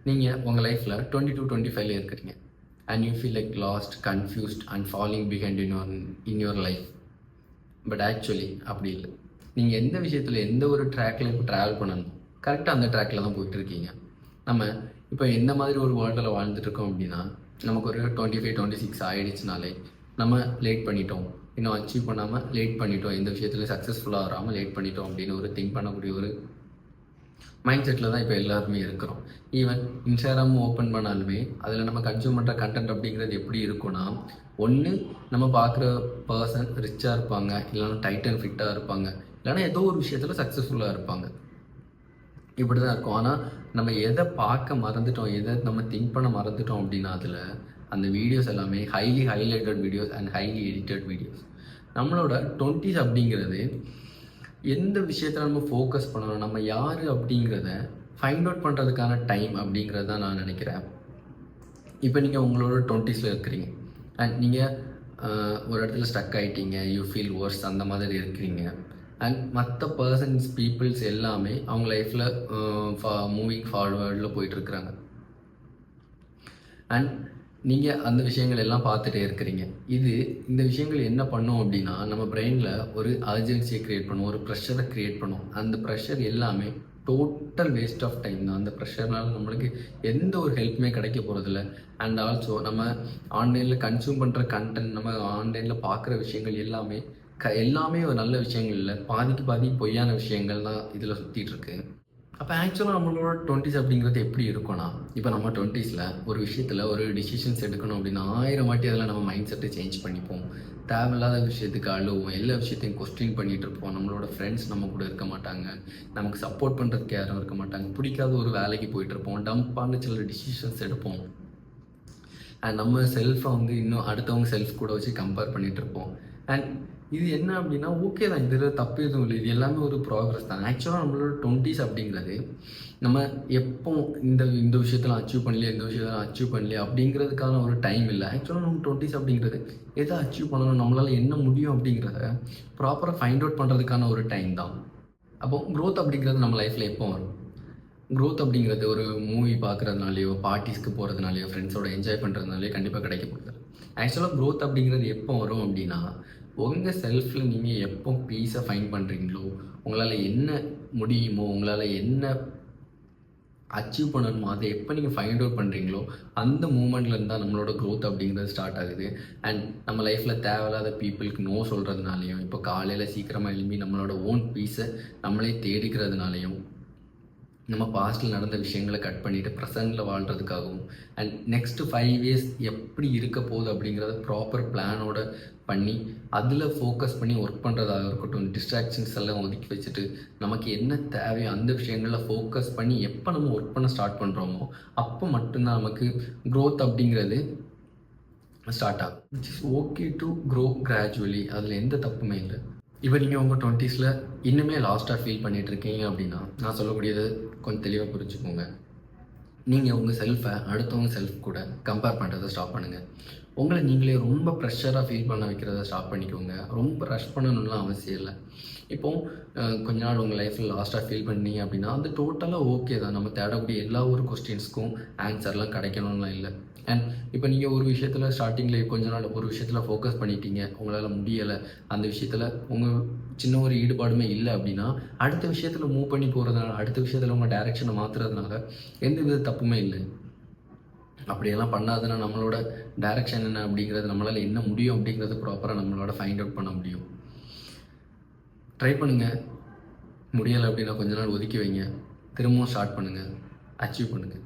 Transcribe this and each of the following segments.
நீங்கள் உங்கள் லைஃப்பில் 22-25 இருக்கிறீங்க and you feel like last, confused and following behind in your life. But actually அப்படி இல்லை. நீங்கள் எந்த விஷயத்தில் எந்த ஒரு ட்ராக்கில் இப்போ ட்ராவல் பண்ணணும், கரெக்டாக அந்த ட்ராக்கில் தான் போயிட்டுருக்கீங்க. நம்ம இப்போ எந்த மாதிரி ஒரு வேர்ல்டில் வாழ்ந்துட்டுருக்கோம் அப்படின்னா, நமக்கு ஒரு 25-26 ஆகிடுச்சுனாலே நம்ம லேட் பண்ணிட்டோம், இன்னும் அச்சீவ் பண்ணாமல் லேட் பண்ணிட்டோம், எந்த விஷயத்துலையும் சக்ஸஸ்ஃபுல்லாக வராமல் லேட் பண்ணிட்டோம் அப்படின்னு ஒரு திங்க் பண்ணக்கூடிய ஒரு மைண்ட் செட்டில் தான் இப்போ எல்லாருமே இருக்கிறோம். ஈவன் இன்ஸ்டாகிராம் ஓப்பன் பண்ணாலுமே அதில் நம்ம கன்சியூம் பண்ணுற கண்டென்ட் அப்படிங்கிறது எப்படி இருக்குன்னா, ஒன்று நம்ம பார்க்குற பர்சன் ரிச்சாக இருப்பாங்க, இல்லைன்னா டைட் அண்ட் ஃபிட்டாக இருப்பாங்க, இல்லைன்னா ஏதோ ஒரு விஷயத்தில் சக்ஸஸ்ஃபுல்லாக இருப்பாங்க. இப்படி தான் இருக்கும். ஆனால் நம்ம எதை பார்க்க மறந்துட்டோம், எதை நம்ம திங்க் பண்ண மறந்துட்டோம் அப்படின்னா, அதில் அந்த வீடியோஸ் எல்லாமே highly highlighted videos and highly edited videos. நம்மளோட 20s அப்படிங்கிறது எந்த விஷயத்தில் நம்ம ஃபோக்கஸ் பண்ணணும், நம்ம யார் அப்படிங்கிறத ஃபைண்ட் அவுட் பண்ணுறதுக்கான டைம் அப்படிங்கிறது தான் நான் நினைக்கிறேன். இப்போ நீங்கள் உங்களோட 20s இருக்கிறீங்க அண்ட் நீங்கள் ஒரு இடத்துல ஸ்டக் ஆகிட்டீங்க, யூ ஃபீல் ஒர்ஸ் அந்த மாதிரி இருக்கிறீங்க. அண்ட் மற்ற பர்சன்ஸ் பீப்புள்ஸ் எல்லாமே அவங்க லைஃப்பில் மூவிங் ஃபார்வர்டில் போயிட்டுருக்குறாங்க. அண்ட் நீங்கள் அந்த விஷயங்கள் எல்லாம் பார்த்துட்டே இருக்கிறீங்க. இந்த விஷயங்கள் என்ன பண்ணும் அப்படின்னா, நம்ம பிரெயினில் ஒரு அர்ஜென்சியை க்ரியேட் பண்ணும், ஒரு ப்ரெஷரை க்ரியேட் பண்ணும். அந்த ப்ரெஷர் எல்லாமே டோட்டல் வேஸ்ட் ஆஃப் டைம் தான். அந்த ப்ரெஷர்னால நம்மளுக்கு எந்த ஒரு ஹெல்ப்புமே கிடைக்க போகிறதில்ல. அண்ட் ஆல்சோ நம்ம ஆன்லைனில் கன்சியூம் பண்ணுற கண்டென்ட், நம்ம ஆன்லைனில் பார்க்குற விஷயங்கள் எல்லாமே ஒரு நல்ல விஷயங்கள் இல்லை, பாதிக்கு பாதி பொய்யான விஷயங்கள் தான் இதில் சுற்றிட்டுருக்கு. அப்போ ஆக்சுவலாக நம்மளோட 20s அப்படிங்கிறது எப்படி இருக்கும்னா, இப்போ நம்ம 20ஸ்ல ஒரு விஷயத்தில் ஒரு டிசிஷன்ஸ் எடுக்கணும் அப்படின்னா 1000 வாட்டி அதில் நம்ம மைண்ட் செட்டை சேஞ்ச் பண்ணிப்போம். தேவையில்லாத விஷயத்துக்கு அழுவோம், எல்லா விஷயத்தையும் கொஸ்டின் பண்ணிகிட்டு இருப்போம். நம்மளோட ஃப்ரெண்ட்ஸ் நம்ம கூட இருக்க மாட்டாங்க, நமக்கு சப்போர்ட் பண்ணுறதுக்கு யாரும் இருக்க மாட்டாங்க, பிடிக்காத ஒரு வேலைக்கு போயிட்டுருப்போம், டம்ப்பான சில டிசிஷன்ஸ் எடுப்போம். அண்ட் நம்ம செல்ஃபை இன்னும் அடுத்தவங்க செல்ஃப் கூட வச்சு கம்பேர் பண்ணிகிட்டு இருப்போம். அண்ட் இது என்ன அப்படின்னா, ஓகே தான், இதில் தப்பு எதுவும் இல்லை, இது எல்லாமே ஒரு ப்ராக்ரஸ் தான். ஆக்சுவலாக நம்மளோட 20s அப்படிங்கிறது நம்ம எப்போ இந்த விஷயத்தில் அச்சீவ் பண்ணலையே, இந்த விஷயத்தில் அச்சீவ் பண்ணலையே அப்படிங்கிறதுக்கான ஒரு டைம் இல்லை. ஆக்சுவலாக நம்ம 20s அப்படிங்கிறது எதை அச்சீவ் பண்ணணும், நம்மளால் என்ன முடியும் அப்படிங்கிறத ப்ராப்பராக ஃபைண்ட் அவுட் பண்ணுறதுக்கான ஒரு டைம் தான். அப்போ க்ரோத் அப்படிங்கிறது நம்ம லைஃப்பில் எப்போ வரும்? க்ரோத் அப்படிங்கிறது ஒரு மூவி பார்க்குறதுனாலையோ, பார்ட்டிஸ்க்கு போகிறதுனாலையோ, ஃப்ரெண்ட்ஸோட என்ஜாய் பண்ணுறதுனாலையோ கண்டிப்பாக கிடைக்க போகுது. ஆக்சுவலாக க்ரோத் அப்படிங்கிறது எப்போ வரும் அப்படின்னா, உங்கள் செல்ஃபில் நீங்கள் எப்போ பீஸை ஃபைண்ட் பண்ணுறீங்களோ, உங்களால் என்ன முடியுமோ, உங்களால் என்ன அச்சீவ் பண்ணணுமோ அதை எப்போ நீங்கள் ஃபைண்ட் அவுட் பண்ணுறீங்களோ அந்த மூமெண்ட்லேருந்து தான் நம்மளோட க்ரோத் அப்படிங்கிறது ஸ்டார்ட் ஆகுது. அண்ட் நம்ம லைஃப்பில் தேவையில்லாத பீப்புளுக்கு நோ சொல்கிறதுனாலையும், இப்போ காலையில் சீக்கிரமாக எழும்பி நம்மளோட ஓன் பீஸை நம்மளே தேடிக்கிறதுனாலையும், நம்ம பாஸ்ட்டில் நடந்த விஷயங்களை கட் பண்ணிவிட்டு ப்ரெசண்டில் வாழ்கிறதுக்காகவும், அண்ட் நெக்ஸ்ட்டு 5 years எப்படி இருக்க போகுது அப்படிங்கிறத ப்ராப்பர் பிளானோட பண்ணி அதில் ஃபோக்கஸ் பண்ணி ஒர்க் பண்ணுறதாக இருக்கட்டும், டிஸ்ட்ராக்ஷன்ஸ் எல்லாம் ஒதுக்கி வச்சுட்டு நமக்கு என்ன தேவையோ அந்த விஷயங்களில் ஃபோக்கஸ் பண்ணி எப்போ நம்ம ஒர்க் பண்ண ஸ்டார்ட் பண்ணுறோமோ அப்போ மட்டும்தான் நமக்கு க்ரோத் அப்படிங்கிறது ஸ்டார்ட் ஆகும். It's is okay to grow gradually, அதில் எந்த தப்புமே இல்லை. இப்போ நீங்கள் உங்கள் 20ஸ்ல இன்னுமே லாஸ்ட்டாக ஃபீல் பண்ணிகிட்டு இருக்கீங்க அப்படின்னா, நான் சொல்லக்கூடியது கொஞ்சம் தெளிவாக புரிஞ்சுக்கோங்க. நீங்கள் உங்கள் செல்ஃபை அடுத்தவங்க செல்ஃப் கூட கம்பேர் பண்ணுறதை ஸ்டாப் பண்ணுங்கள். உங்களை நீங்களே ரொம்ப ப்ரெஷராக ஃபீல் பண்ண வைக்கிறத ஸ்டாப் பண்ணிக்கோங்க. ரொம்ப ரஷ் பண்ணணும்லாம் அவசியம் இல்லை. இப்போது கொஞ்ச நாள் உங்கள் லைஃப்பில் லாஸ்ட்டாக ஃபீல் பண்ணீங்க அப்படின்னா அது டோட்டலாக ஓகே தான். நம்ம தேடக்கூடிய எல்லா ஒரு கொஸ்டின்ஸ்க்கும் ஆன்சர்லாம் கிடைக்கணும்லாம் இல்லை. அண்ட் இப்போ நீங்கள் ஒரு விஷயத்தில் ஸ்டார்டிங்கில் கொஞ்ச நாள் ஒரு விஷயத்தில் ஃபோக்கஸ் பண்ணிட்டீங்க, உங்களால் முடியலை, அந்த விஷயத்தில் உங்கள் சின்ன ஒரு ஈடுபாடுமே இல்லை அப்படின்னா அடுத்த விஷயத்தில் மூவ் பண்ணி போகிறதுனால, அடுத்த விஷயத்தில் உங்கள் டைரெக்ஷனை மாற்றுறதுனால எந்த வித தப்புமே இல்லை. அப்படியெல்லாம் பண்ணாதுன்னா நம்மளோட டைரெக்ஷன் என்ன அப்படிங்கிறது, நம்மளால் என்ன முடியும் அப்படிங்கிறது ப்ராப்பராக நம்மளோட ஃபைண்ட் அவுட் பண்ண முடியும். ட்ரை பண்ணுங்கள். முடியலை அப்படின்னா கொஞ்ச நாள் ஒதுக்கி வைங்க, திரும்பவும் ஸ்டார்ட் பண்ணுங்கள், அச்சீவ் பண்ணுங்கள்.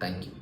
தேங்க்யூ.